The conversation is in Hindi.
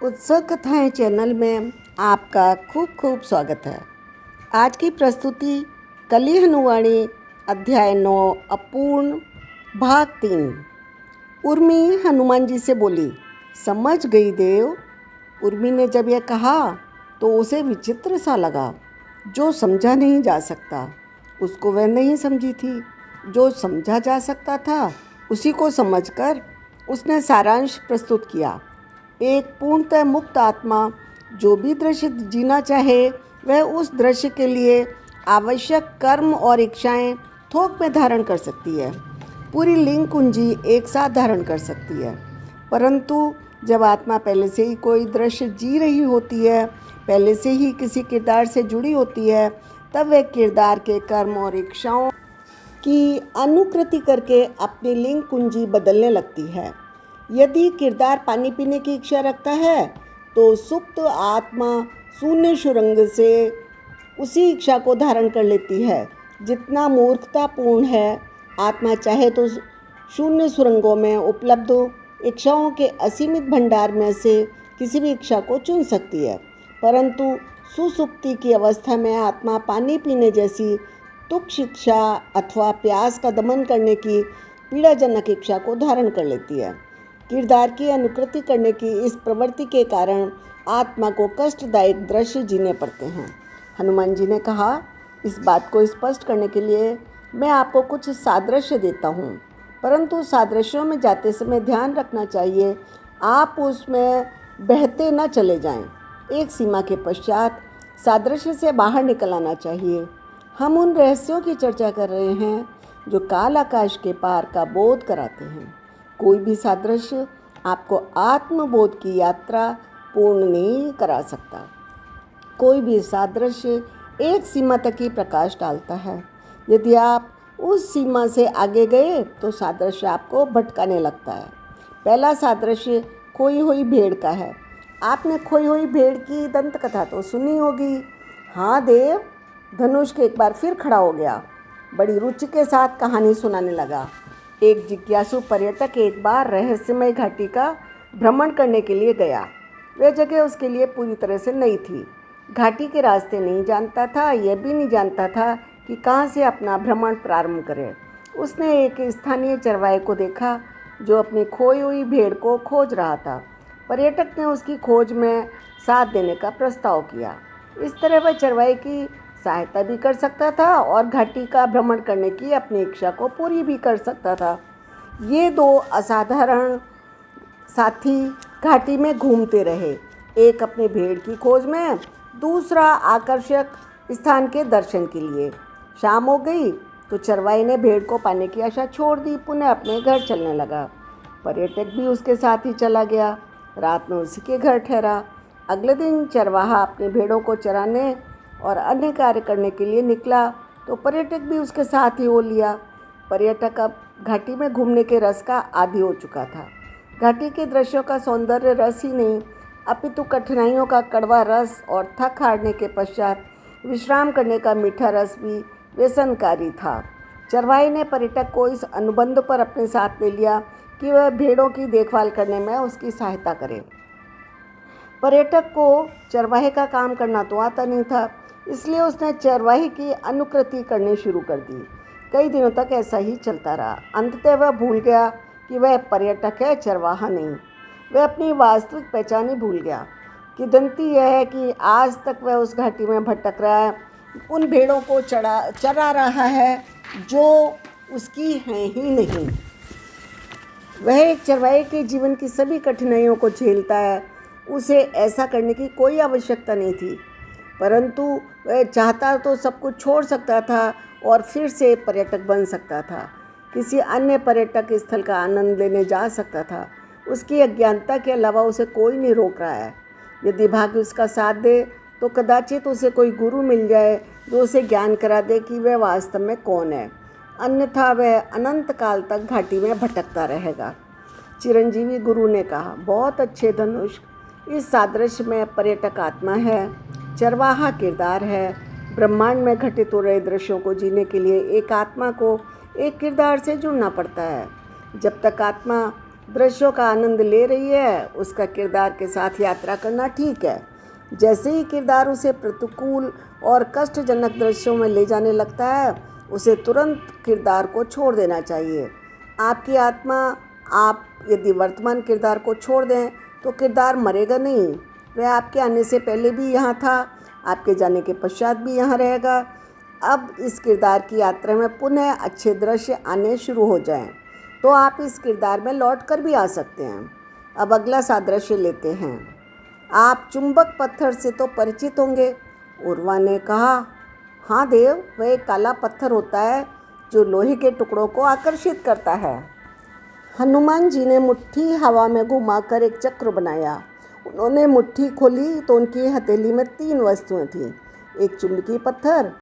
उत्सव कथाएं चैनल में आपका खूब खूब स्वागत है। आज की प्रस्तुति कली हनुवाणी अध्याय 9 अपूर्ण भाग 3। उर्मी हनुमान जी से बोली, समझ गई देव। उर्मी ने जब यह कहा तो उसे विचित्र सा लगा। जो समझा नहीं जा सकता उसको वह नहीं समझी थी। जो समझा जा सकता था उसी को समझकर उसने सारांश प्रस्तुत किया। एक पूर्णतः मुक्त आत्मा जो भी दृश्य जीना चाहे वह उस दृश्य के लिए आवश्यक कर्म और इच्छाएं थोक में धारण कर सकती है। पूरी लिंग कुंजी एक साथ धारण कर सकती है। परंतु जब आत्मा पहले से ही कोई दृश्य जी रही होती है, पहले से ही किसी किरदार से जुड़ी होती है, तब वह किरदार के कर्म और इच्छाओं की अनुकृति करके अपनी लिंग कुंजी बदलने लगती है। यदि किरदार पानी पीने की इच्छा रखता है तो सुप्त आत्मा शून्य सुरंग से उसी इच्छा को धारण कर लेती है। जितना मूर्खतापूर्ण है, आत्मा चाहे तो शून्य सुरंगों में उपलब्ध इच्छाओं के असीमित भंडार में से किसी भी इच्छा को चुन सकती है, परंतु सुसुप्ति की अवस्था में आत्मा पानी पीने जैसी तुच्छ इच्छा अथवा प्यास का दमन करने की पीड़ाजनक इच्छा को धारण कर लेती है। किरदार की अनुकृति करने की इस प्रवृत्ति के कारण आत्मा को कष्टदायक दृश्य जीने पड़ते हैं। हनुमान जी ने कहा, इस बात को स्पष्ट करने के लिए मैं आपको कुछ सादृश्य देता हूँ, परंतु सादृश्यों में जाते समय ध्यान रखना चाहिए आप उसमें बहते न चले जाएं। एक सीमा के पश्चात सादृश्य से बाहर निकल आना चाहिए। हम उन रहस्यों की चर्चा कर रहे हैं जो काल आकाश के पार का बोध कराते हैं। कोई भी सादृश्य आपको आत्मबोध की यात्रा पूर्ण नहीं करा सकता। कोई भी सादृश्य एक सीमा तक ही प्रकाश डालता है। यदि आप उस सीमा से आगे गए तो सादृश्य आपको भटकाने लगता है। पहला सादृश्य खोई हुई भेड़ का है। आपने खोई हुई भेड़ की दंत कथा तो सुनी होगी। हाँ देव, धनुष एक बार फिर खड़ा हो गया, बड़ी रुचि के साथ कहानी सुनाने लगा। एक जिज्ञासु पर्यटक एक बार रहस्यमय घाटी का भ्रमण करने के लिए गया। वह जगह उसके लिए पूरी तरह से नई थी। घाटी के रास्ते नहीं जानता था, यह भी नहीं जानता था कि कहाँ से अपना भ्रमण प्रारंभ करे। उसने एक स्थानीय चरवाहे को देखा जो अपनी खोई हुई भेड़ को खोज रहा था। पर्यटक ने उसकी खोज में साथ देने का प्रस्ताव किया। इस तरह वह चरवाहे की सहायता भी कर सकता था और घाटी का भ्रमण करने की अपनी इच्छा को पूरी भी कर सकता था। ये दो असाधारण साथी घाटी में घूमते रहे, एक अपने भेड़ की खोज में, दूसरा आकर्षक स्थान के दर्शन के लिए। शाम हो गई तो चरवाहे ने भेड़ को पाने की आशा छोड़ दी, पुनः अपने घर चलने लगा। पर्यटक भी उसके साथ ही चला गया। रात में उसी के घर ठहरा। अगले दिन चरवाहा अपनी भेड़ों को चराने और अन्य कार्य करने के लिए निकला तो पर्यटक भी उसके साथ ही हो लिया। पर्यटक अब घाटी में घूमने के रस का आदी हो चुका था। घाटी के दृश्यों का सौंदर्य रस ही नहीं, अपितु कठिनाइयों का कड़वा रस और थक हारने के पश्चात विश्राम करने का मीठा रस भी व्यसनकारी था। चरवाहे ने पर्यटक को इस अनुबंध पर अपने साथ ले लिया कि वह भेड़ों की देखभाल करने में उसकी सहायता करे। पर्यटक को चरवाहे का काम करना तो आता नहीं था, इसलिए उसने चरवाहे की अनुकृति करनी शुरू कर दी। कई दिनों तक ऐसा ही चलता रहा। अंततः वह भूल गया कि वह पर्यटक है, चरवाहा नहीं। वह अपनी वास्तविक पहचान ही भूल गया। किंवदंती यह है कि आज तक वह उस घाटी में भटक रहा है, उन भेड़ों को चरा रहा है जो उसकी हैं ही नहीं। वह एक चरवाहे के जीवन की सभी कठिनाइयों को झेलता है। उसे ऐसा करने की कोई आवश्यकता नहीं थी, परंतु वह चाहता तो सब कुछ छोड़ सकता था और फिर से पर्यटक बन सकता था। किसी अन्य पर्यटक स्थल का आनंद लेने जा सकता था। उसकी अज्ञानता के अलावा उसे कोई नहीं रोक रहा है। यदि भाग्य उसका साथ दे तो कदाचित उसे कोई गुरु मिल जाए जो उसे ज्ञान करा दे कि वह वास्तव में कौन है, अन्यथा वह अनंत काल तक घाटी में भटकता रहेगा। चिरंजीवी गुरु ने कहा, बहुत अच्छे धनुष, इस सादृश्य में पर्यटक आत्मा है, चरवाहा किरदार है। ब्रह्मांड में घटित हो रहे दृश्यों को जीने के लिए एक आत्मा को एक किरदार से जुड़ना पड़ता है। जब तक आत्मा दृश्यों का आनंद ले रही है, उसका किरदार के साथ यात्रा करना ठीक है। जैसे ही किरदार उसे प्रतिकूल और कष्टजनक दृश्यों में ले जाने लगता है, उसे तुरंत किरदार को छोड़ देना चाहिए। आपकी आत्मा, आप यदि वर्तमान किरदार को छोड़ दें तो किरदार मरेगा नहीं। वह आपके आने से पहले भी यहाँ था, आपके जाने के पश्चात भी यहाँ रहेगा। अब इस किरदार की यात्रा में पुनः अच्छे दृश्य आने शुरू हो जाएं, तो आप इस किरदार में लौट कर भी आ सकते हैं। अब अगला सादृश्य लेते हैं। आप चुंबक पत्थर से तो परिचित होंगे। उर्वा ने कहा, हाँ देव, वह एक काला पत्थर होता है जो लोहे के टुकड़ों को आकर्षित करता है। हनुमान जी ने मुट्ठी हवा में घुमाकर एक चक्र बनाया। उन्होंने मुट्ठी खोली तो उनकी हथेली में 3 वस्तुएं थीं, एक चुंबकीय पत्थर,